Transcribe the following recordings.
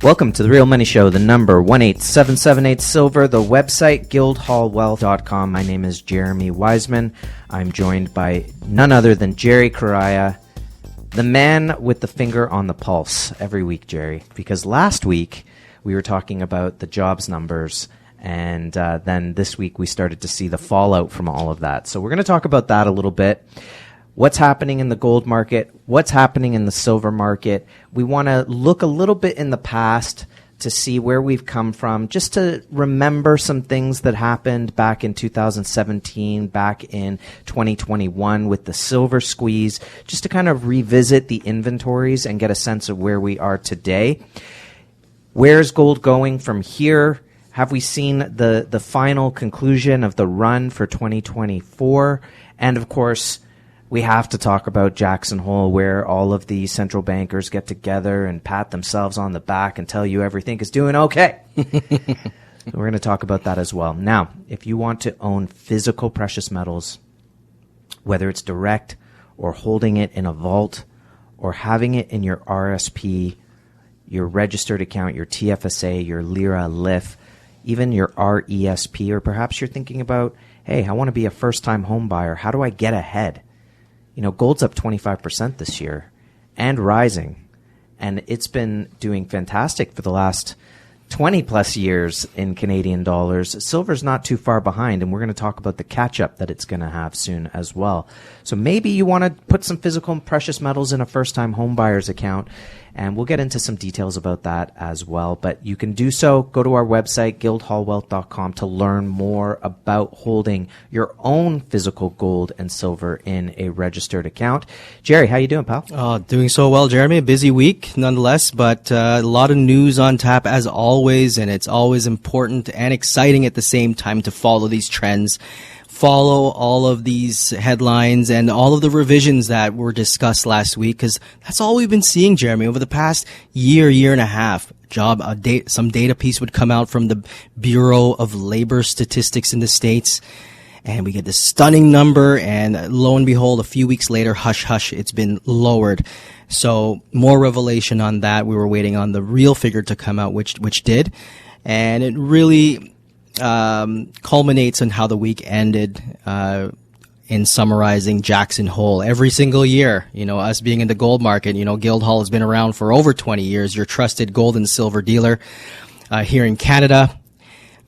Welcome to The Real Money Show, the number 18778 Silver, the website guildhallwealth.com. My name is Jeremy Wiseman. I'm joined by none other than Jerry Correia, the man with the finger on the pulse every week, Jerry. Because last week we were talking about the jobs numbers, and then this week we started to see the fallout from all of that. So we're going to talk about that a little bit. What's happening in the gold market? What's happening in the silver market? We want to look a little bit in the past to see where we've come from, just to remember some things that happened back in 2017, back in 2021 with the silver squeeze, just to kind of revisit the inventories and get a sense of where we are today. Where's gold going from here? Have we seen the final conclusion of the run for 2024? And of course, we have to talk about Jackson Hole, where all of the central bankers get together and pat themselves on the back and tell you everything is doing okay. We're going to talk about that as well. Now, if you want to own physical precious metals, whether it's direct or holding it in a vault or having it in your RSP, your registered account, your TFSA, your Lira, LIF, even your RESP, or perhaps you're thinking about, hey, I want to be a first-time home buyer. How do I get ahead? You know, gold's up 25% this year and rising, and it's been doing fantastic for the last 20 plus years in Canadian dollars. Silver's not too far behind, and we're going to talk about the catch-up that it's going to have soon as well. So maybe you want to put some physical and precious metals in a first-time home buyer's account, and we'll get into some details about that as well. But you can do so. Go to our website, guildhallwealth.com, to learn more about holding your own physical gold and silver in a registered account. Jerry, how you doing, pal? Doing so well, Jeremy. A busy week, nonetheless, but a lot of news on tap, as always, and it's always important and exciting at the same time to follow these trends. Follow all of these headlines and all of the revisions that were discussed last week, because that's all we've been seeing, Jeremy, over the past year and a half. Some data piece would come out from the Bureau of Labor Statistics in the States, and we get this stunning number, and lo and behold, a few weeks later, hush, it's been lowered. So more revelation on that. We were waiting on the real figure to come out, which did, and it really culminates on how the week ended in summarizing Jackson Hole. Every single year, you know, us being in the gold market, you know, Guildhall has been around for over 20 years, your trusted gold and silver dealer here in Canada.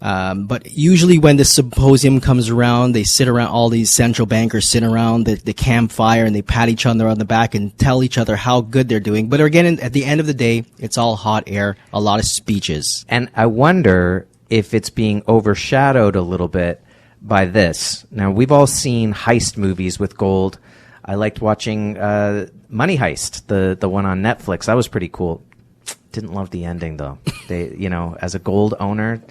But usually when the symposium comes around, they sit around, all these central bankers sit around the campfire, and they pat each other on the back and tell each other how good they're doing. But again, at the end of the day, it's all hot air, a lot of speeches. And I wonder if it's being overshadowed a little bit by this. Now, we've all seen heist movies with gold. I liked watching Money Heist, the one on Netflix. That was pretty cool. Didn't love the ending, though. They, you know, as a gold owner,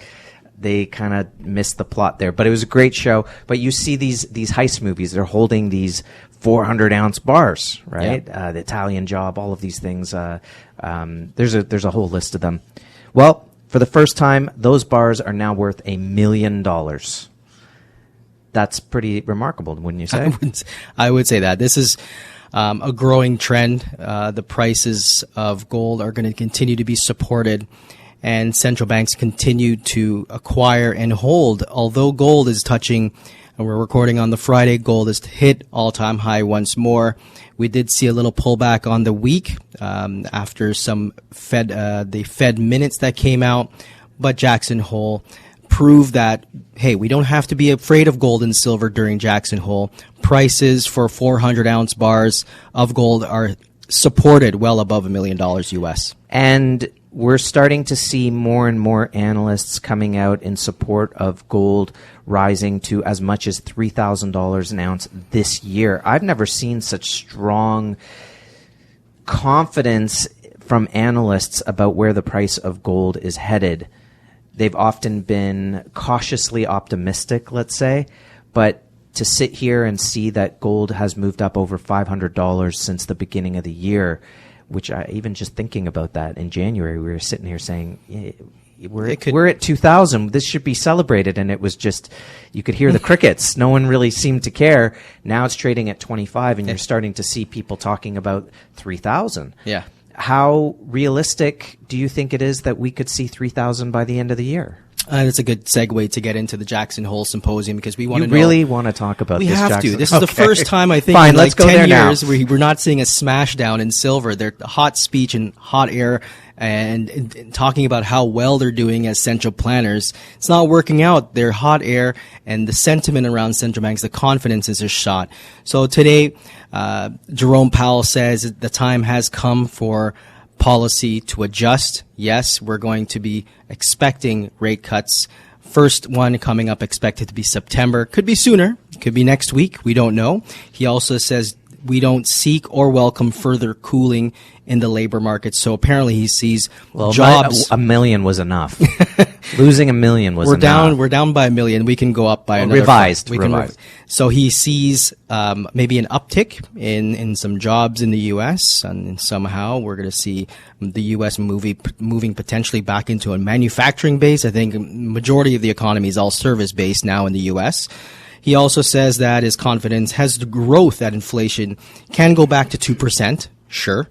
they kind of missed the plot there. But it was a great show. But you see these heist movies. They're holding these 400-ounce bars, right? Yeah. The Italian Job, all of these things. There's a whole list of them. Well, for the first time, those bars are now worth $1 million. That's pretty remarkable, wouldn't you say? I would say that. This is a growing trend. The prices of gold are going to continue to be supported, and central banks continue to acquire and hold. Although gold is touching, and we're recording on the Friday, gold has hit all-time high once more. We did see a little pullback on the week after some the Fed minutes that came out, but Jackson Hole proved that, hey, we don't have to be afraid of gold and silver during Jackson Hole. Prices for 400-ounce bars of gold are supported well above $1 million US. And we're starting to see more and more analysts coming out in support of gold rising to as much as $3,000 an ounce this year. I've never seen such strong confidence from analysts about where the price of gold is headed. They've often been cautiously optimistic, let's say, but to sit here and see that gold has moved up over $500 since the beginning of the year, which even just thinking about that in January, we were sitting here saying, we're at 2,000. This should be celebrated. And it was just, you could hear the crickets. No one really seemed to care. Now it's trading at 25, and you're starting to see people talking about 3,000. Yeah. how realistic do you think it is that we could see 3,000 by the end of the year? That's a good segue to get into the Jackson Hole Symposium, because we want to know. You really want to talk about this, Jackson? We have to. This is the first time, I think, Fine, in like let's go 10 there years now. we're not seeing a smash down in silver. They're hot speech and hot air and talking about how well they're doing as central planners. It's not working out. They're hot air, and the sentiment around central banks, the confidence is just shot. So today, Jerome Powell says the time has come for policy to adjust. Yes, we're going to be expecting rate cuts. First one coming up expected to be September. Could be sooner. Could be next week. We don't know. He also says we don't seek or welcome further cooling in the labor market. So apparently he sees jobs. $1 million was enough. Losing $1 million was enough. We're down by $1 million. We can go up by another. Revised. So he sees maybe an uptick in some jobs in the U.S. and somehow we're going to see the U.S. moving potentially back into a manufacturing base. I think majority of the economy is all service based now in the U.S. He also says that his confidence has the growth that inflation can go back to 2%, sure,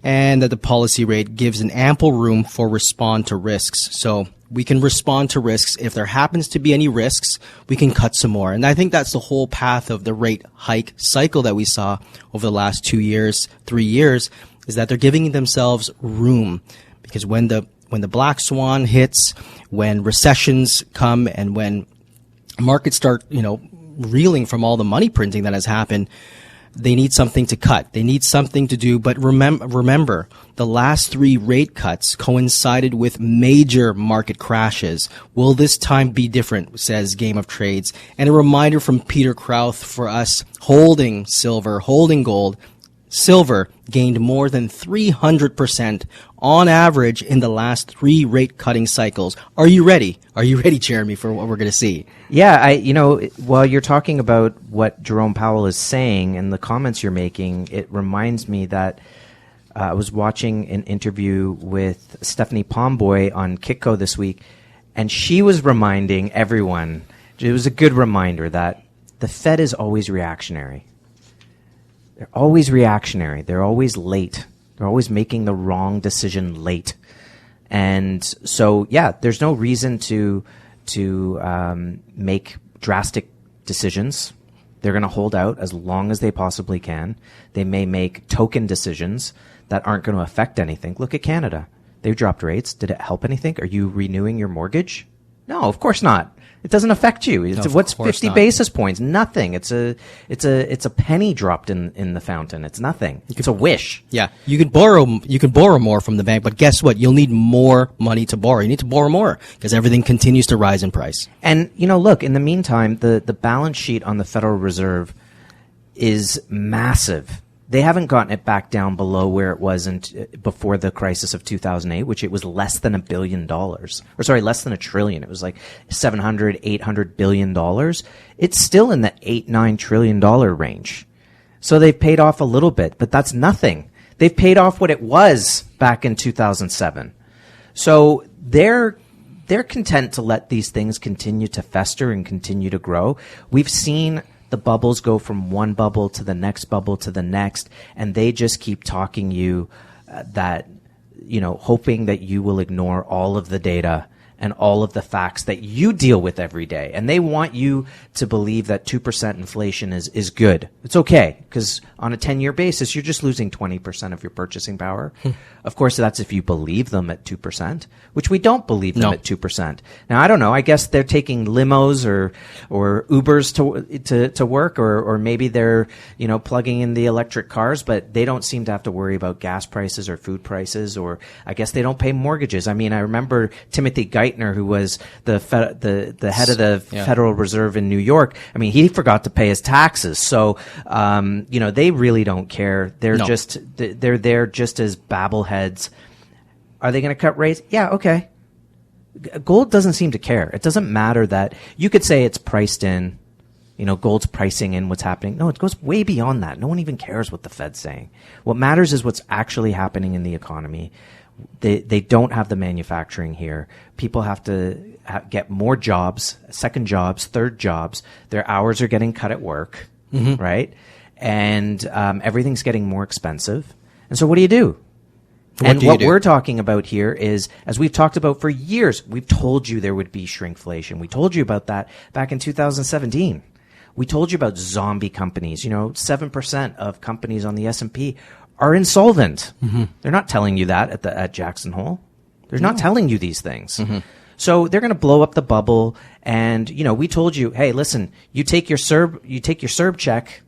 and that the policy rate gives an ample room for respond to risks. So we can respond to risks. If there happens to be any risks, we can cut some more. And I think that's the whole path of the rate hike cycle that we saw over the last 2 years, 3 years, is that they're giving themselves room. Because when the black swan hits, when recessions come, and when markets start, reeling from all the money printing that has happened, they need something to cut. They need something to do. But remember, the last 3 rate cuts coincided with major market crashes. Will this time be different, says Game of Trades. And a reminder from Peter Krauth for us holding silver, holding gold. Silver gained more than 300% on average in the last 3 rate cutting cycles. Are you ready? Are you ready, Jeremy, for what we're going to see? Yeah, while you're talking about what Jerome Powell is saying and the comments you're making, it reminds me that I was watching an interview with Stephanie Pomboy on Kitco this week, and she was reminding everyone, it was a good reminder that the Fed is always reactionary. They're always reactionary. They're always late. They're always making the wrong decision late. And so, yeah, there's no reason to make drastic decisions. They're going to hold out as long as they possibly can. They may make token decisions that aren't going to affect anything. Look at Canada. They dropped rates. Did it help anything? Are you renewing your mortgage? No, of course not. It doesn't affect you. What's 50 basis points? Nothing. It's a penny dropped in the fountain. It's nothing. It's a wish. Yeah. You can borrow more from the bank, but guess what? You'll need more money to borrow. You need to borrow more because everything continues to rise in price. And look, in the meantime, the balance sheet on the Federal Reserve is massive. They haven't gotten it back down below where it was before the crisis of 2008, which it was less than $1 billion. Less than $1 trillion. It was like $700, $800 billion. It's still in the $8-9 trillion range. So they've paid off a little bit, but that's nothing. They've paid off what it was back in 2007. So they're content to let these things continue to fester and continue to grow. We've seen the bubbles go from one bubble to the next bubble to the next, and they just keep talking you that, hoping that you will ignore all of the data and all of the facts that you deal with every day. And they want you to believe that 2% inflation is good. It's okay, because on a 10-year basis, you're just losing 20% of your purchasing power. Of course, that's if you believe them at 2%, which we don't believe them at 2%. Now, I don't know. I guess they're taking limos or Ubers to work, or maybe they're, plugging in the electric cars, but they don't seem to have to worry about gas prices or food prices, or I guess they don't pay mortgages. I mean, I remember Timothy Geithner, who was the head of the Federal Reserve in New York. I mean, he forgot to pay his taxes. So, they really don't care. They're they're there just as babbleheads. Are they going to cut rates? Yeah, okay. Gold doesn't seem to care. It doesn't matter that you could say it's priced in. Gold's pricing in what's happening. No, it goes way beyond that. No one even cares what the Fed's saying. What matters is what's actually happening in the economy. They don't have the manufacturing here. People have to get more jobs, second jobs, third jobs. Their hours are getting cut at work, right? And everything's getting more expensive. And so what do? And do you what do? we're talking about here is, as we've talked about for years, we've told you there would be shrinkflation. We told you about that back in 2017. We told you about zombie companies. 7% of companies on the S&P are insolvent. They're not telling you that at Jackson Hole. They're not telling you these things. So they're going to blow up the bubble. And, we told you, hey, listen, you take your CERB check.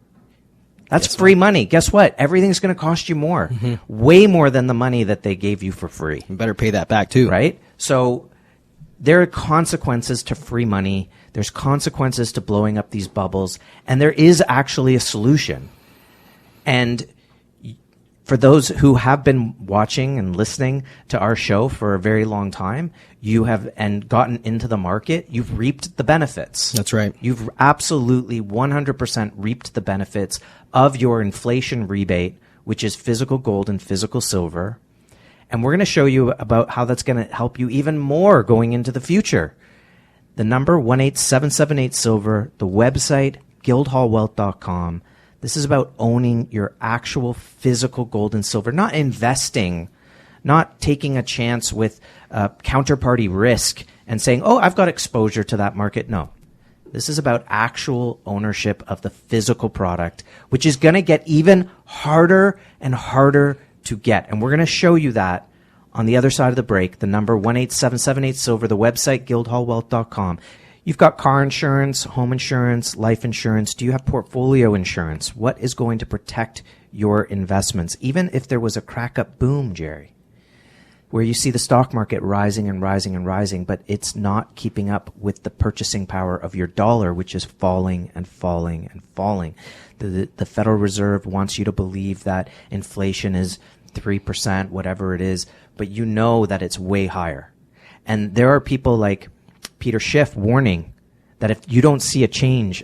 That's free money. Guess what? Everything's going to cost you more, way more than the money that they gave you for free. You better pay that back too. Right? So there are consequences to free money. There's consequences to blowing up these bubbles. And there is actually a solution. And for those who have been watching and listening to our show for a very long time, you have and gotten into the market, you've reaped the benefits. That's right. You've absolutely 100% reaped the benefits of your inflation rebate, which is physical gold and physical silver. And we're going to show you about how that's going to help you even more going into the future. The number 18778-SILVER, the website guildhallwealth.com. This is about owning your actual physical gold and silver, not investing, not taking a chance with counterparty risk and saying, oh, I've got exposure to that market. No, this is about actual ownership of the physical product, which is going to get even harder and harder to get. And we're going to show you that on the other side of the break. The number 18778-SILVER, the website guildhallwealth.com. You've got car insurance, home insurance, life insurance. Do you have portfolio insurance? What is going to protect your investments? Even if there was a crack-up boom, Jerry, where you see the stock market rising and rising and rising, but it's not keeping up with the purchasing power of your dollar, which is falling and falling and falling. The Federal Reserve wants you to believe that inflation is 3%, whatever it is, but you know that it's way higher. And there are people like Peter Schiff warning that if you don't see a change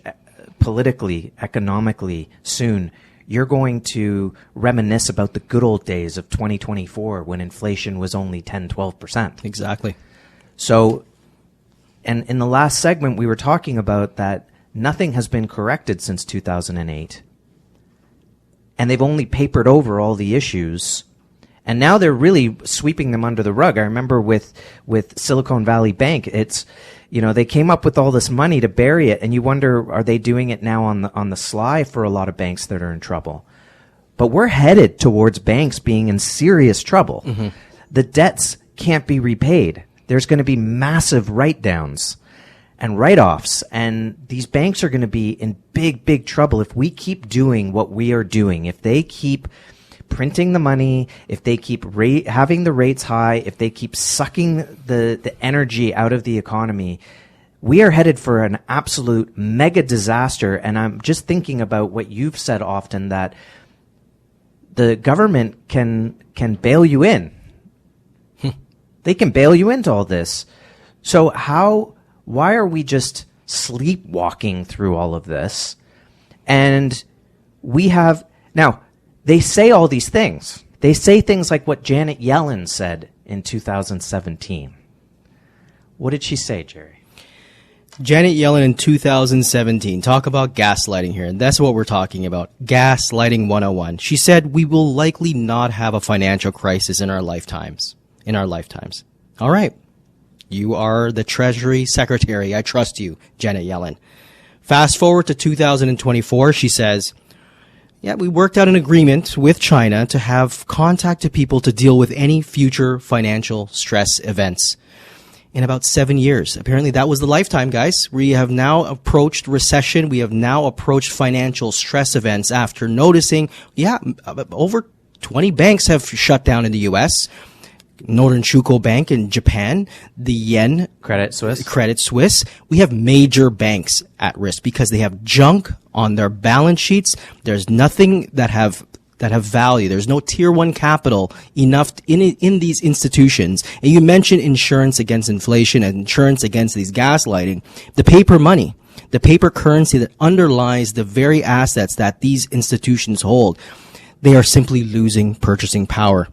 politically, economically soon, you're going to reminisce about the good old days of 2024 when inflation was only 10, 12%. Exactly. So, and in the last segment, we were talking about that nothing has been corrected since 2008. And they've only papered over all the issues. And now they're really sweeping them under the rug. I remember with Silicon Valley Bank, it's, they came up with all this money to bury it, and you wonder, are they doing it now on the sly for a lot of banks that are in trouble? But we're headed towards banks being in serious trouble. The debts can't be repaid. There's going to be massive write-downs and write-offs, and these banks are going to be in big, big trouble if we keep doing what we are doing. If they keep printing the money, if they keep having the rates high, if they keep sucking the energy out of the economy, we are headed for an absolute mega disaster. And I'm just thinking about what you've said often, that the government can bail you in. They can bail you into all this. So why are we just sleepwalking through all of this? And we have now, they say all these things. They say things like what Janet Yellen said in 2017. What did she say, Jerry? Janet Yellen in 2017. Talk about gaslighting here. And that's what we're talking about. Gaslighting 101. She said, we will likely not have a financial crisis in our lifetimes. All right. You are the Treasury Secretary. I trust you, Janet Yellen. Fast forward to 2024. She says, yeah, we worked out an agreement with China to have contact to people to deal with any future financial stress events in about 7 years. Apparently that was the lifetime, guys. We have now approached recession. We have now approached financial stress events after noticing, over 20 banks have shut down in the U.S., Northern Shuko Bank in Japan, the yen, Credit Suisse. We have major banks at risk because they have junk on their balance sheets. There's nothing that have value. There's no tier one capital enough in these institutions. And you mentioned insurance against inflation and insurance against these gaslighting. The paper money, the paper currency that underlies the very assets that these institutions hold, they are simply losing purchasing power.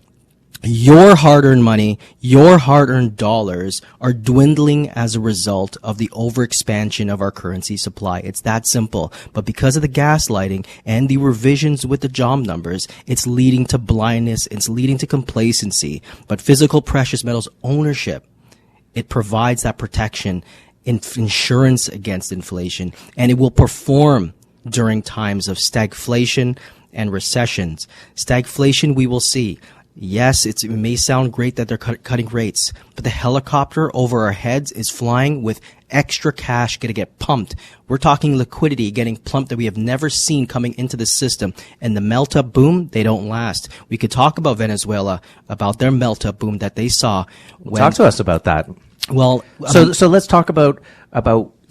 Your hard-earned money, your hard-earned dollars are dwindling as a result of the overexpansion of our currency supply. It's that simple. But because of the gaslighting and the revisions with the job numbers, it's leading to blindness, it's leading to complacency. But physical precious metals ownership, it provides that protection, insurance against inflation, and it will perform during times of stagflation and recessions. Stagflation we will see. Yes, it may sound great that they're cutting rates, but the helicopter over our heads is flying with extra cash going to get pumped. We're talking liquidity getting pumped that we have never seen coming into the system. And the melt-up boom, they don't last. We could talk about Venezuela, about their melt-up boom that they saw. Talk to us about that. Well, so let's talk about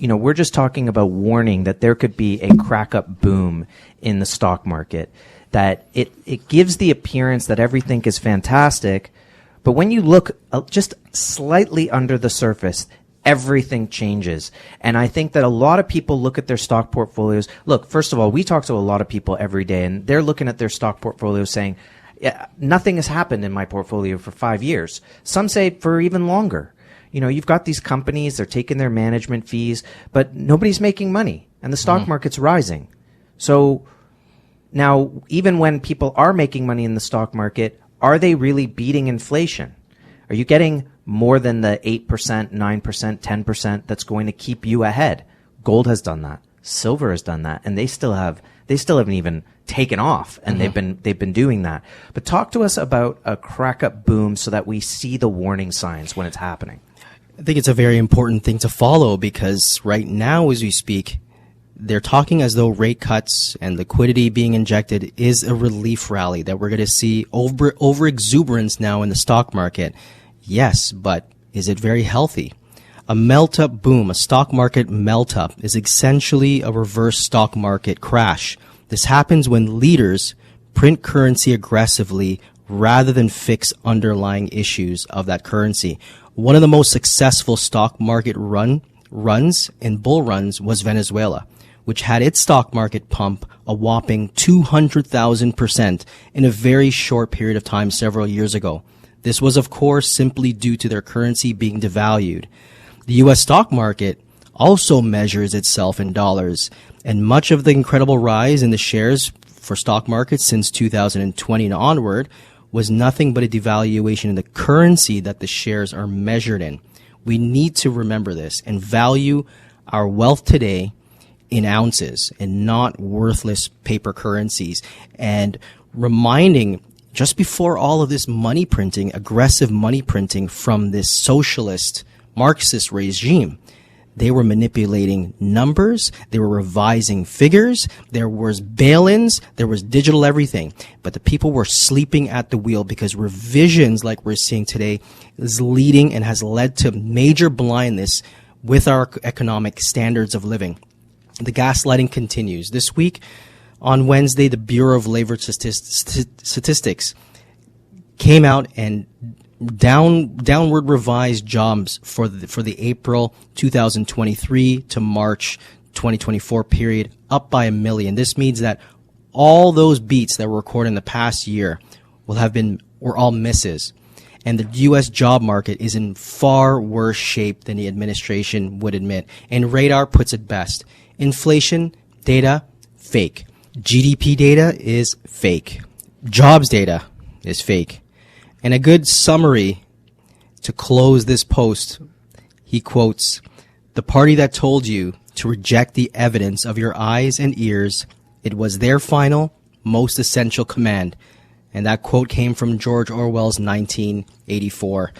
we're just talking about warning that there could be a crack-up boom in the stock market. That it gives the appearance that everything is fantastic, but when you look just slightly under the surface, everything changes. And I think that a lot of people look at their stock portfolios. Look, first of all, we talk to a lot of people every day, and they're looking at their stock portfolios saying, yeah, nothing has happened in my portfolio for 5 years. Some say for even longer. You've got these companies, they're taking their management fees, but nobody's making money, and the stock market's rising. So now, even when people are making money in the stock market, are they really beating inflation? Are you getting more than the 8%, 9%, 10% that's going to keep you ahead? Gold has done that. Silver has done that. And they still haven't even taken off. And they've been doing that. But talk to us about a crack-up boom so that we see the warning signs when it's happening. I think it's a very important thing to follow because right now as we speak, they're talking as though rate cuts and liquidity being injected is a relief rally, that we're going to see over exuberance now in the stock market. Yes, but is it very healthy? A melt-up boom, a stock market melt-up, is essentially a reverse stock market crash. This happens when leaders print currency aggressively rather than fix underlying issues of that currency. One of the most successful stock market runs and bull runs was Venezuela, which had its stock market pump a whopping 200,000% in a very short period of time several years ago. This was, of course, simply due to their currency being devalued. The U.S. stock market also measures itself in dollars, and much of the incredible rise in the shares for stock markets since 2020 and onward was nothing but a devaluation in the currency that the shares are measured in. We need to remember this and value our wealth today in ounces and not worthless paper currencies, and reminding just before all of this money printing, aggressive money printing from this socialist Marxist regime, they were manipulating numbers, they were revising figures, there was bail-ins, there was digital everything. But the people were sleeping at the wheel because revisions like we're seeing today is leading and has led to major blindness with our economic standards of living. The gaslighting continues. This week, on Wednesday, the Bureau of Labor Statistics came out and downward revised jobs for the April 2023 to March 2024 period up by 1 million. This means that all those beats that were recorded in the past year were all misses. And the U.S. job market is in far worse shape than the administration would admit. And Radar puts it best. Inflation data, fake. GDP data is fake. Jobs data is fake. And a good summary to close this post, he quotes, "The party that told you to reject the evidence of your eyes and ears, it was their final, most essential command." And that quote came from George Orwell's 1984.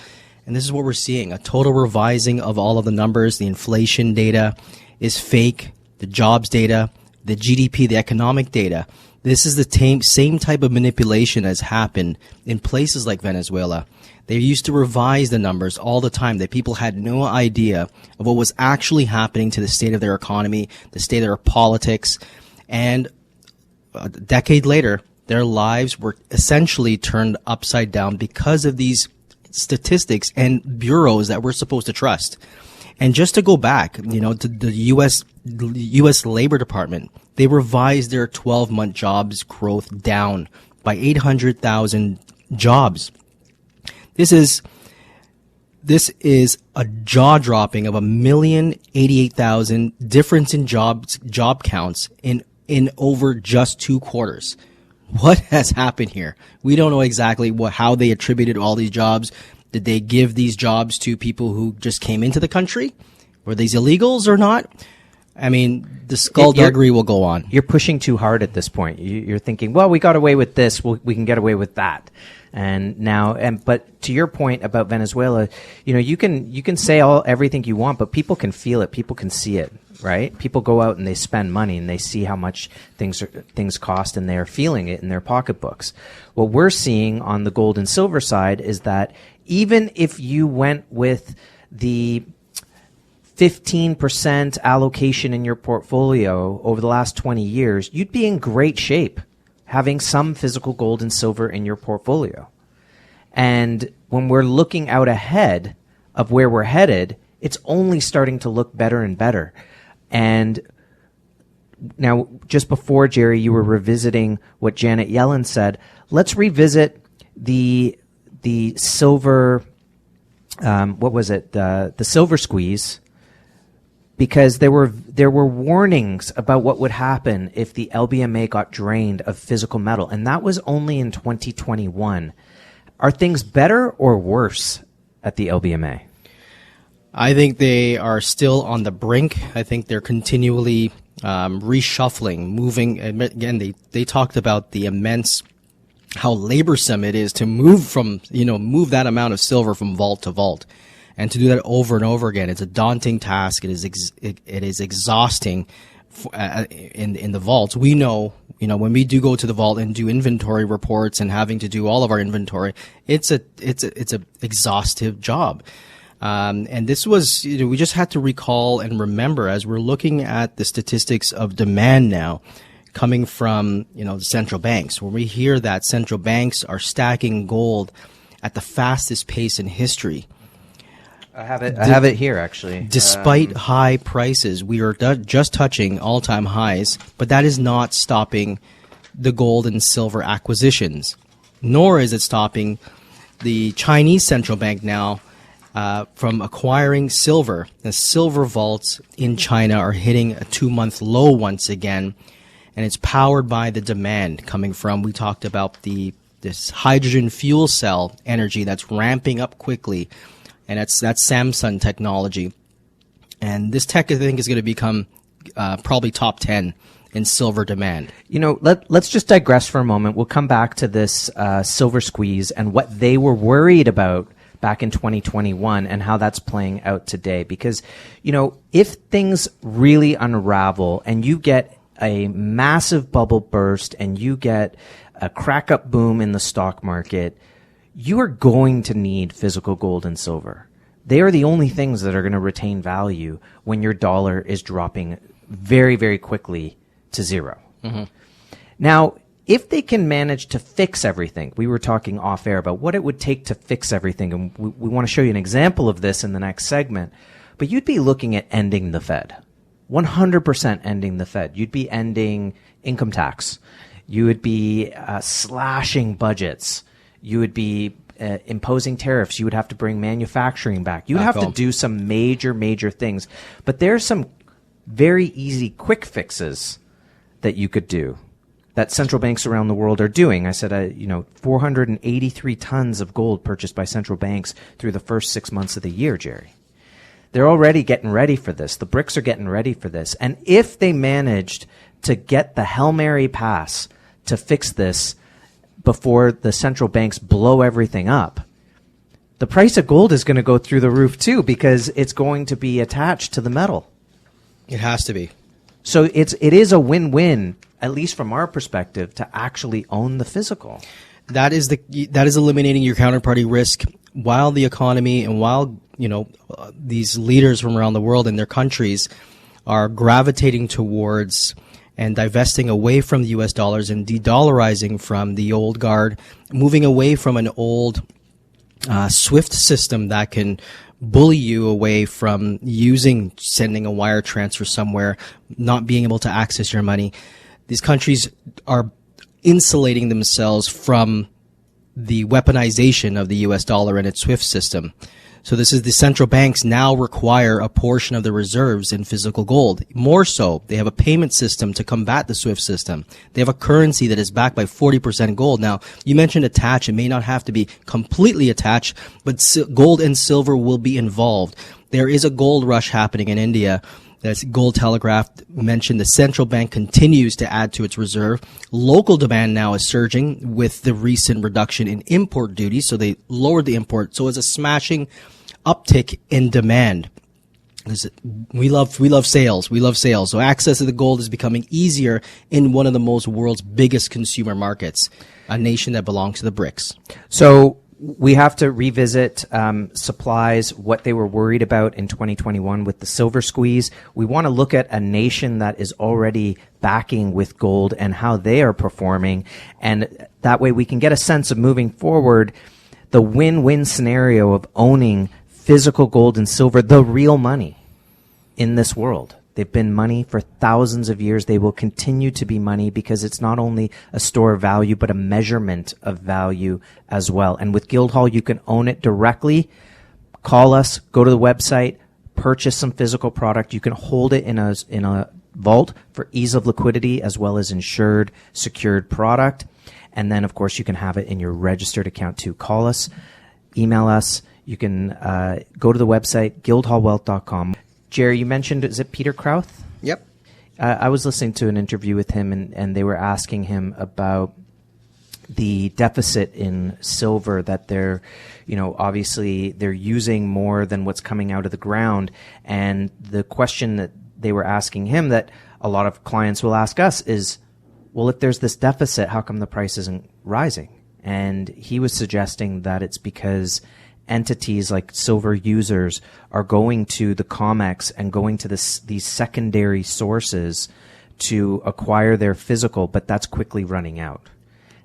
And this is what we're seeing, a total revising of all of the numbers. The inflation data is fake. The jobs data, the GDP, the economic data. This is the same type of manipulation as happened in places like Venezuela. They used to revise the numbers all the time. That people had no idea of what was actually happening to the state of their economy, the state of their politics. And a decade later, their lives were essentially turned upside down because of these statistics and bureaus that we're supposed to trust. And just to go back, to the U.S. Labor Department, they revised their 12-month jobs growth down by 800,000 jobs. This is a jaw dropping of 1,088,000 difference in job counts in over just 2 quarters. What has happened here? We don't know exactly how they attributed all these jobs. Did they give these jobs to people who just came into the country? Were these illegals or not? I mean, the skullduggery will go on. You're pushing too hard at this point. You're thinking, well, we got away with this, we can get away with that. And now, but to your point about Venezuela, you can say everything you want, but people can feel it, people can see it, right? People go out and they spend money and they see how much things cost, and they're feeling it in their pocketbooks. What we're seeing on the gold and silver side is that even if you went with the 15% allocation in your portfolio over the last 20 years, you'd be in great shape having some physical gold and silver in your portfolio. And when we're looking out ahead of where we're headed, it's only starting to look better and better. And now, just before, Jerry, you were revisiting what Janet Yellen said. Let's revisit the silver, what was it? The silver squeeze. Because there were warnings about what would happen if the LBMA got drained of physical metal, and that was only in 2021. Are things better or worse at the LBMA? I think they are still on the brink. I think they're continually reshuffling, moving. Again, they talked about the immense, how laborsome it is to move that amount of silver from vault to vault. And to do that over and over again, it's a daunting task. It is exhausting in the vaults. We know, when we do go to the vault and do inventory reports and having to do all of our inventory, it's a exhaustive job. And this was, we just had to recall and remember, as we're looking at the statistics of demand now coming from, the central banks, where we hear that central banks are stacking gold at the fastest pace in history. I have it here, actually. Despite high prices, we are just touching all-time highs, but that is not stopping the gold and silver acquisitions, nor is it stopping the Chinese central bank now from acquiring silver. The silver vaults in China are hitting a 2-month low once again, and it's powered by the demand coming from, we talked about this hydrogen fuel cell energy that's ramping up quickly. And that's Samsung technology. And this tech, I think, is going to become probably top 10 in silver demand. Let's just digress for a moment. We'll come back to this silver squeeze and what they were worried about back in 2021 and how that's playing out today. Because, if things really unravel and you get a massive bubble burst and you get a crack-up boom in the stock market, you are going to need physical gold and silver. They are the only things that are going to retain value when your dollar is dropping very, very quickly to zero. Mm-hmm. Now, if they can manage to fix everything, we were talking off air about what it would take to fix everything, and we want to show you an example of this in the next segment, but you'd be looking at ending the Fed. 100% ending the Fed. You'd be ending income tax. You would be slashing budgets. You would be imposing tariffs. You would have to bring manufacturing back. You would have to do some major, major things. But there's some very easy, quick fixes that you could do that central banks around the world are doing. I said, 483 tons of gold purchased by central banks through the first 6 months of the year, Jerry. They're already getting ready for this. The BRICS are getting ready for this. And if they managed to get the Hail Mary pass to fix this before the central banks blow everything up, the price of gold is going to go through the roof too, because it's going to be attached to the metal. It has to be. So it is a win-win, at least from our perspective, to actually own the physical. That is eliminating your counterparty risk while the economy and while these leaders from around the world and their countries are gravitating towards and divesting away from the U.S. dollars and de-dollarizing from the old guard, moving away from an old SWIFT system that can bully you away from sending a wire transfer somewhere, not being able to access your money. These countries are insulating themselves from the weaponization of the US dollar and its SWIFT system. So this is the central banks now require a portion of the reserves in physical gold. More so, they have a payment system to combat the SWIFT system. They have a currency that is backed by 40% gold. Now, you mentioned attached. It may not have to be completely attached, but gold and silver will be involved. There is a gold rush happening in India. As Gold Telegraph mentioned, the central bank continues to add to its reserve. Local demand now is surging with the recent reduction in import duties, so they lowered the import. So it's a smashing uptick in demand. We love sales. We love sales. So access to the gold is becoming easier in one of the world's biggest consumer markets, a nation that belongs to the BRICS. So we have to revisit supplies, what they were worried about in 2021 with the silver squeeze. We want to look at a nation that is already backing with gold and how they are performing. And that way we can get a sense of moving forward, the win-win scenario of owning physical gold and silver, the real money in this world. They've been money for thousands of years. They will continue to be money because it's not only a store of value, but a measurement of value as well. And with Guildhall, you can own it directly. Call us, go to the website, purchase some physical product. You can hold it in a vault for ease of liquidity as well as insured, secured product. And then, of course, you can have it in your registered account too. Call us, email us. You can go to the website, guildhallwealth.com. Jerry, you mentioned, is it Peter Krauth? Yep. I was listening to an interview with him, and they were asking him about the deficit in silver, that they're, obviously they're using more than what's coming out of the ground. And the question that they were asking him that a lot of clients will ask us is, well, if there's this deficit, how come the price isn't rising? And he was suggesting that it's because entities like silver users are going to the COMEX and going to these secondary sources to acquire their physical, but that's quickly running out.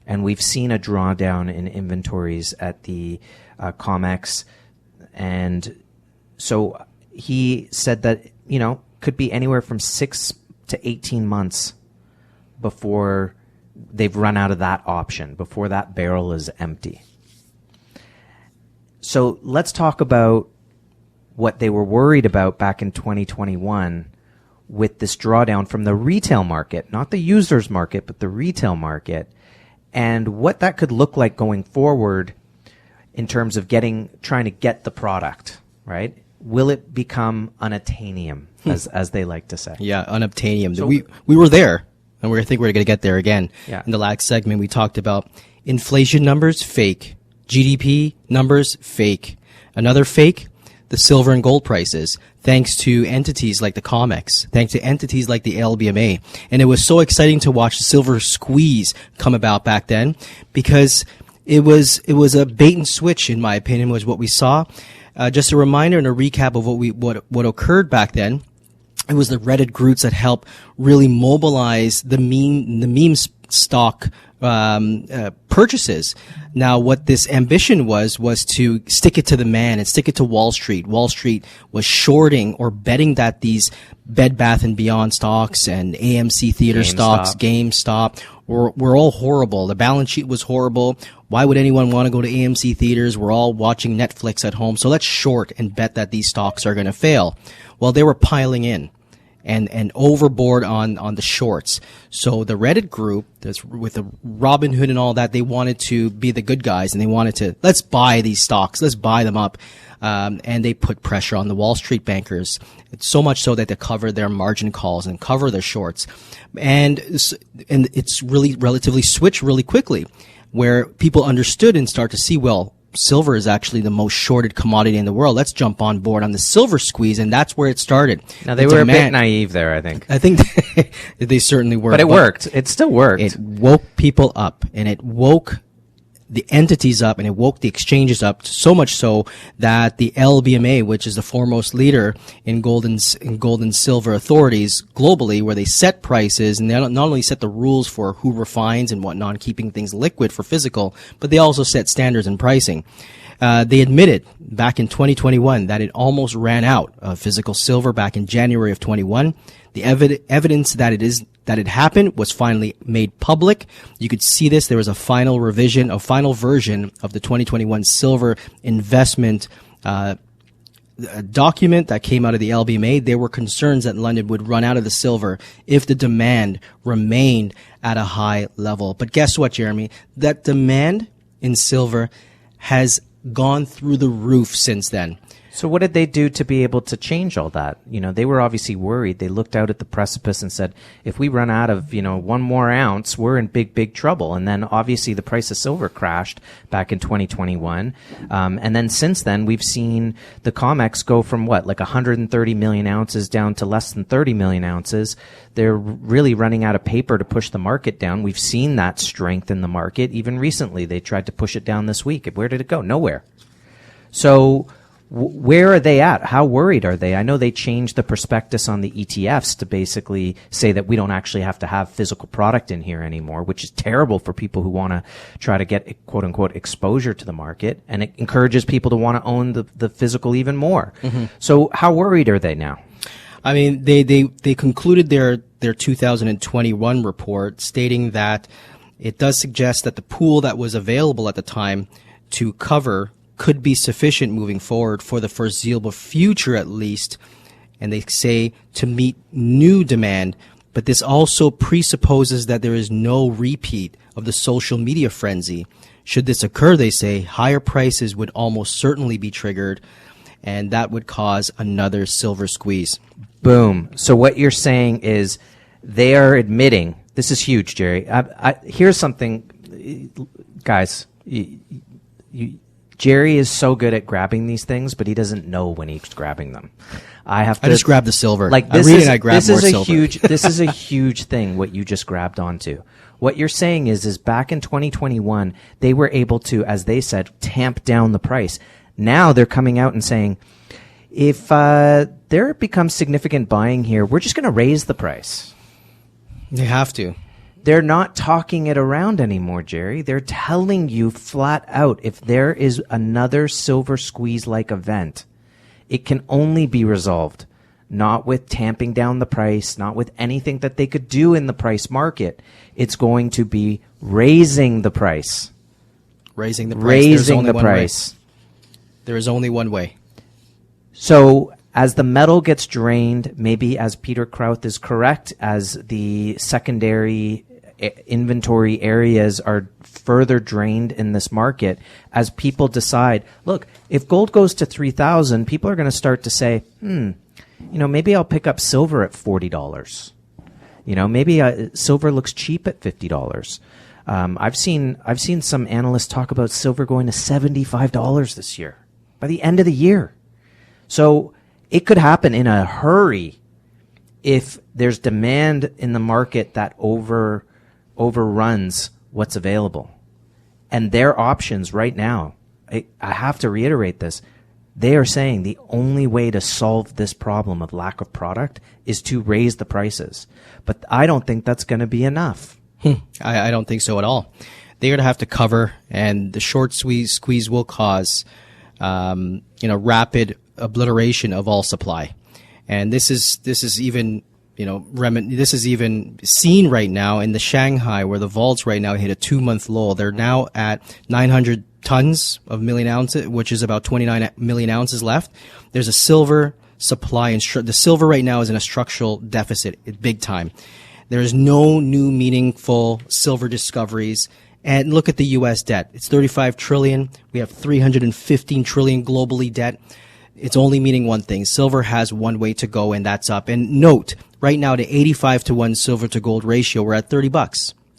And we've seen a drawdown in inventories at the COMEX. And so he said that, could be anywhere from 6 to 18 months before they've run out of that option, before that barrel is empty. So let's talk about what they were worried about back in 2021 with this drawdown from the retail market, not the users market, but the retail market, and what that could look like going forward in terms of trying to get the product, right? Will it become unattainium, as they like to say? Yeah, unobtainium. So we were there, and I think we're going to get there again. Yeah. In the last segment, we talked about inflation numbers, fake. GDP numbers, fake. Another fake, the silver and gold prices, thanks to entities like the COMEX, thanks to entities like the LBMA. And it was so exciting to watch the silver squeeze come about back then, because it was a bait and switch, in my opinion, was what we saw. Just a reminder and a recap of what occurred back then. It was the Reddit groups that helped really mobilize the meme stock purchases. Now, what this ambition was to stick it to the man and stick it to Wall Street. Wall Street was shorting or betting that these Bed Bath & Beyond stocks and AMC Theater stocks, GameStop, were all horrible. The balance sheet was horrible. Why would anyone want to go to AMC Theaters? We're all watching Netflix at home. So let's short and bet that these stocks are going to fail. Well, they were piling in and overboard on the shorts. So the Reddit group, that's with the Robinhood and all that, they wanted to be the good guys, and they wanted to, let's buy these stocks, let's buy them up. And they put pressure on the Wall Street bankers. It's so much so that they cover their margin calls and cover their shorts. And it's really relatively switched really quickly, where people understood and start to see, well, silver is actually the most shorted commodity in the world. Let's jump on board on the silver squeeze, and that's where it started. Now, they were a bit naive there, I think. I think they certainly were. But it worked. It still worked. It woke people up, and it woke the entities up, and it woke the exchanges up, so much so that the LBMA, which is the foremost leader in gold and silver authorities globally, where they set prices, and they not only set the rules for who refines and whatnot, keeping things liquid for physical, but they also set standards in pricing. They admitted back in 2021 that it almost ran out of physical silver back in January of 21. The evidence that it is that it happened was finally made public. You could see this. There was a final revision, a final version of the 2021 silver investment document that came out of the LBMA. There were concerns that London would run out of the silver if the demand remained at a high level. But guess what, Jeremy? That demand in silver has gone through the roof since then. So what did they do to be able to change all that? You know, they were obviously worried. They looked out at the precipice and said, if we run out of, one more ounce, we're in big, big trouble. And then obviously the price of silver crashed back in 2021. And then since then, we've seen the COMEX go from like 130 million ounces down to less than 30 million ounces. They're really running out of paper to push the market down. We've seen that strength in the market. Even recently, they tried to push it down this week. Where did it go? Nowhere. So where are they at? How worried are they? I know they changed the prospectus on the ETFs to basically say that we don't actually have to have physical product in here anymore, which is terrible for people who want to try to get quote unquote exposure to the market. And it encourages people to want to own the physical even more. Mm-hmm. So how worried are they now? I mean, they concluded their 2021 report stating that it does suggest that the pool that was available at the time to cover could be sufficient moving forward for the foreseeable future at least, and they say to meet new demand, but this also presupposes that there is no repeat of the social media frenzy. Should this occur, they say, higher prices would almost certainly be triggered, and that would cause another silver squeeze. Boom. So what you're saying is they are admitting, this is huge, Jerry. Here's something, guys, Jerry is so good at grabbing these things, but he doesn't know when he's grabbing them. I just grabbed the silver. Like this this is a huge thing. What you just grabbed onto. What you're saying is back in 2021, they were able to, as they said, tamp down the price. Now they're coming out and saying, if there becomes significant buying here, we're just going to raise the price. They have to. They're not talking it around anymore, Jerry. They're telling you flat out, if there is another silver squeeze-like event, it can only be resolved, not with tamping down the price, not with anything that they could do in the price market. It's going to be raising the price. Raising the price. Raising the price. There is only one way. So as the metal gets drained, maybe as Peter Krauth is correct, as the secondary inventory areas are further drained in this market, as people decide, look, if gold goes to 3,000, people are going to start to say, maybe I'll pick up silver at $40. Maybe silver looks cheap at $50. I've seen some analysts talk about silver going to $75 this year by the end of the year. So it could happen in a hurry if there's demand in the market that overruns what's available. And their options right now, I have to reiterate this, they are saying the only way to solve this problem of lack of product is to raise the prices. But I don't think that's going to be enough. I don't think so at all. They're going to have to cover, and the short squeeze will cause rapid obliteration of all supply. And this is even seen right now in the Shanghai, where the vaults right now hit a 2-month low. They're now at 900 tons of million ounces, which is about 29 million ounces left. There's a silver supply, and the silver right now is in a structural deficit, big time. There is no new meaningful silver discoveries. And look at the U.S. debt. It's 35 trillion. We have 315 trillion globally debt. It's only meaning one thing. Silver has one way to go, and that's up. And note, right now, the 85-to-1 silver to gold ratio, we're at $30,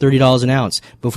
$30 an ounce. But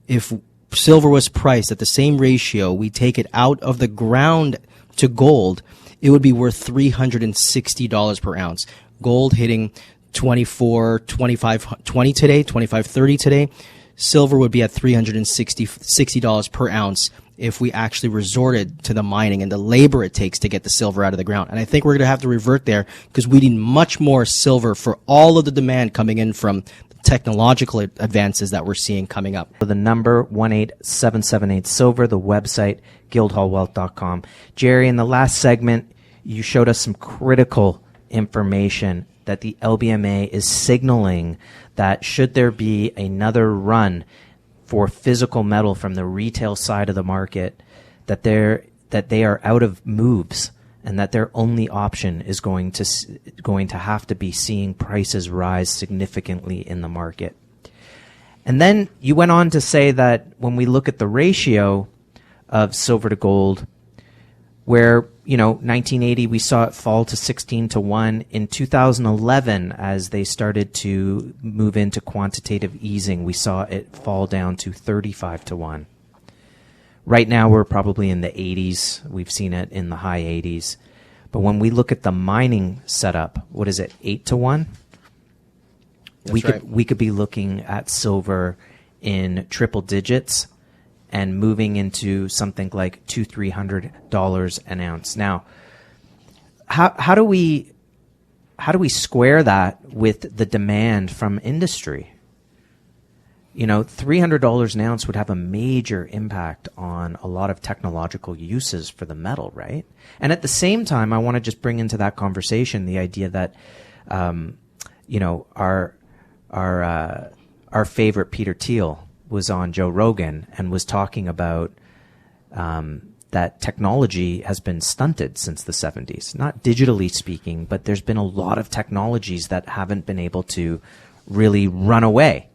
if silver was priced at the same ratio, we take it out of the ground to gold, it would be worth $360 per ounce. Gold hitting 24, 25, 20 today, 25, 30 today. Silver would be at $360 per ounce if we actually resorted to the mining and the labor it takes to get the silver out of the ground. And I think we're going to have to revert there because we need much more silver for all of the demand coming in from the technological advances that we're seeing coming up. The number 18778 silver, the website guildhallwealth.com. Jerry, in the last segment, you showed us some critical information that the LBMA is signaling that should there be another run for physical metal from the retail side of the market, that they are out of moves, and that their only option is going to have to be seeing prices rise significantly in the market. And then you went on to say that when we look at the ratio of silver to gold, where, 1980, we saw it fall to 16 to 1. In 2011, as they started to move into quantitative easing, we saw it fall down to 35 to 1. Right now, we're probably in the 80s. We've seen it in the high 80s. But when we look at the mining setup, what is it, 8 to 1? We could be looking at silver in triple digits and moving into something like $200-300 an ounce. Now, how do we square that with the demand from industry? $300 an ounce would have a major impact on a lot of technological uses for the metal, right? And at the same time, I want to just bring into that conversation the idea that, our favorite Peter Thiel was on Joe Rogan and was talking about that technology has been stunted since the 70s. Not digitally speaking, but there's been a lot of technologies that haven't been able to really run away.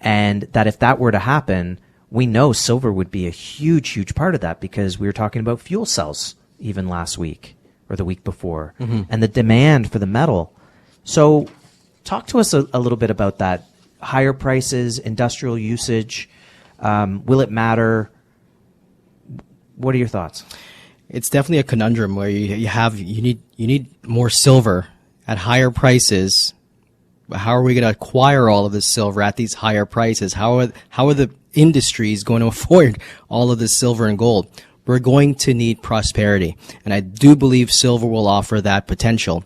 And that if that were to happen, we know silver would be a huge, huge part of that, because we were talking about fuel cells even last week or the week before, and the demand for the metal. So talk to us a little bit about that. Higher prices, industrial usage, will it matter? What are your thoughts? It's definitely a conundrum where you need more silver at higher prices. How are we going to acquire all of this silver at these higher prices? How are the industries going to afford all of this silver and gold? We're going to need prosperity, and I do believe silver will offer that potential,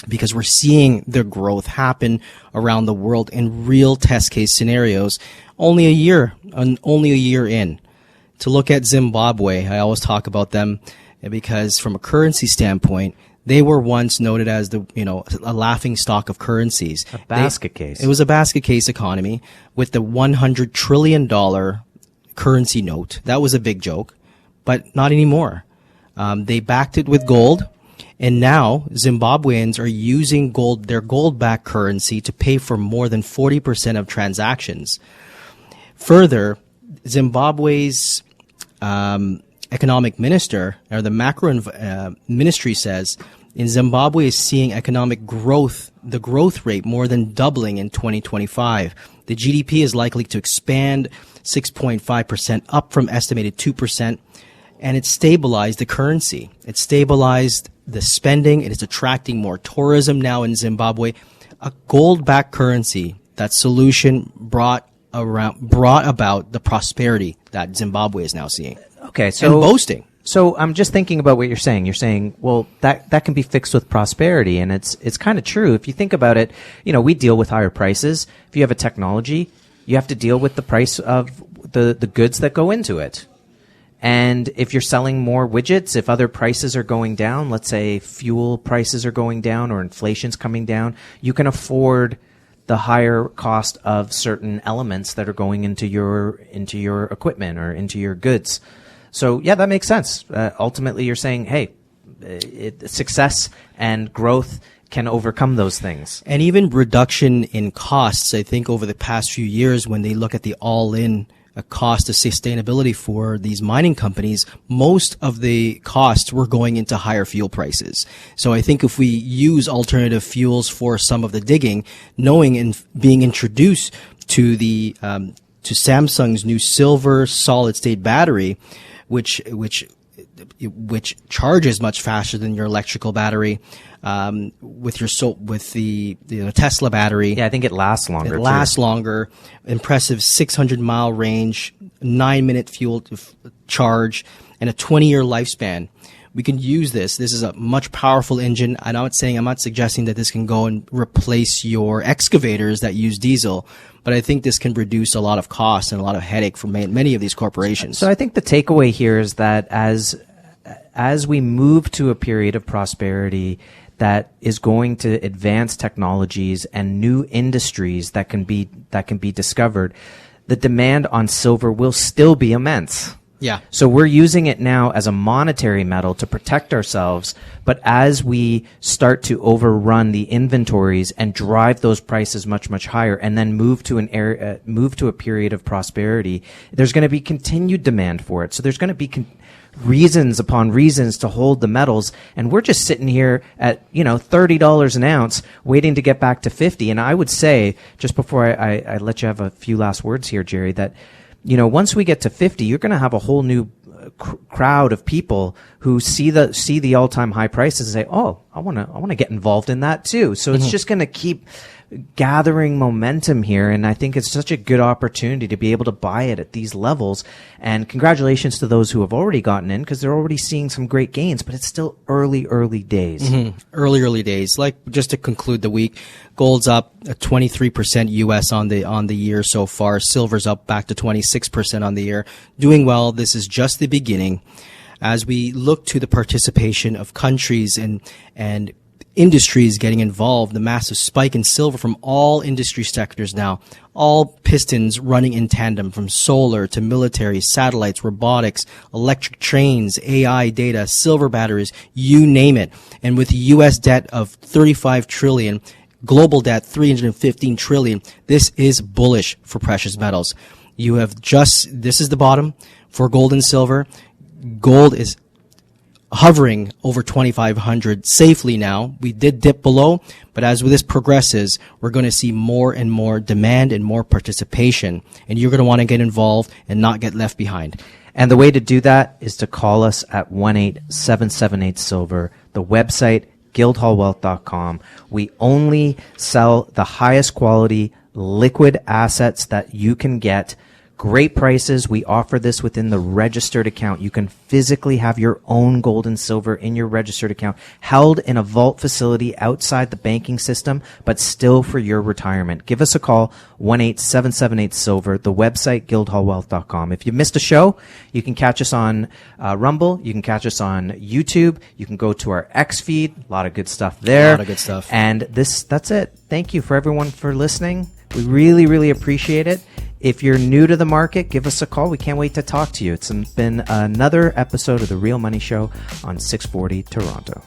because we're seeing the growth happen around the world in real test case scenarios only a year in. To look at Zimbabwe, I always talk about them because from a currency standpoint, they were once noted as a laughing stock of currencies. A basket case. It was a basket case economy with the $100 trillion currency note. That was a big joke, but not anymore. They backed it with gold. And now Zimbabweans are using their gold-backed currency to pay for more than 40% of transactions. Further, Zimbabwe's economic minister, or the macro ministry, says in Zimbabwe is seeing economic growth, the growth rate more than doubling in 2025. The GDP is likely to expand 6.5%, up from estimated 2%. And it stabilized the currency. It stabilized the spending. It is attracting more tourism now in Zimbabwe. A gold-backed currency, that solution brought about the prosperity that Zimbabwe is now seeing. Okay, so and boasting. So I'm just thinking about what you're saying. You're saying, well, that can be fixed with prosperity, and it's kind of true. If you think about it, we deal with higher prices. If you have a technology, you have to deal with the price of the goods that go into it. And if you're selling more widgets, if other prices are going down, let's say fuel prices are going down or inflation's coming down, you can afford the higher cost of certain elements that are going into your equipment or into your goods. So yeah, that makes sense. Ultimately, you're saying, hey, success and growth can overcome those things. And even reduction in costs, I think over the past few years, when they look at the all-in cost of sustainability for these mining companies, most of the costs were going into higher fuel prices. So I think if we use alternative fuels for some of the digging, knowing and being introduced to the to Samsung's new silver solid state battery, which charges much faster than your electrical battery, with the Tesla battery. Yeah, I think it lasts longer. It lasts longer. Impressive 600-mile range, 9-minute fuel charge, and a 20-year lifespan. We can use this. This is a much powerful engine. I'm not suggesting that this can go and replace your excavators that use diesel, but I think this can reduce a lot of cost and a lot of headache for many of these corporations. So I think the takeaway here is that as we move to a period of prosperity, that is going to advance technologies and new industries that can be discovered, the demand on silver will still be immense. Yeah. So we're using it now as a monetary metal to protect ourselves. But as we start to overrun the inventories and drive those prices much, much higher, and then move to a period of prosperity, there's going to be continued demand for it. So there's going to be reasons upon reasons to hold the metals, and we're just sitting here at $30 an ounce waiting to get back to 50. And I would say, just before I let you have a few last words here, Jerry, that once we get to 50, you're going to have a whole new crowd of people who see the all-time high prices and say, "Oh, I want to get involved in that too." So it's just going to keep gathering momentum here, and I think it's such a good opportunity to be able to buy it at these levels. And congratulations to those who have already gotten in, because they're already seeing some great gains, but it's still early days. Early days. Like, just to conclude the week, gold's up 23% US on the year so far. Silver's up back to 26% on the year. Doing well. This is just the beginning. As we look to the participation of countries and industries getting involved, the massive spike in silver from all industry sectors now, all pistons running in tandem, from solar to military, satellites, robotics, electric trains, AI data, silver batteries, you name it. And with US debt of 35 trillion, global debt 315 trillion, this is bullish for precious metals. This is the bottom for gold and silver. Gold is hovering over 2,500 safely now. We did dip below, but as this progresses, we're going to see more and more demand and more participation, and you're going to want to get involved and not get left behind. And the way to do that is to call us at 1-877-8-SILVER, the website guildhallwealth.com. We only sell the highest quality liquid assets that you can get. Great prices. We offer this within the registered account. You can physically have your own gold and silver in your registered account, held in a vault facility outside the banking system, but still for your retirement. Give us a call, 1-877-8-SILVER, the website, guildhallwealth.com. If you missed a show, you can catch us on Rumble. You can catch us on YouTube. You can go to our X feed. A lot of good stuff there. A lot of good stuff. And that's it. Thank you for everyone for listening. We really, really appreciate it. If you're new to the market, give us a call. We can't wait to talk to you. It's been another episode of The Real Money Show on 640 Toronto.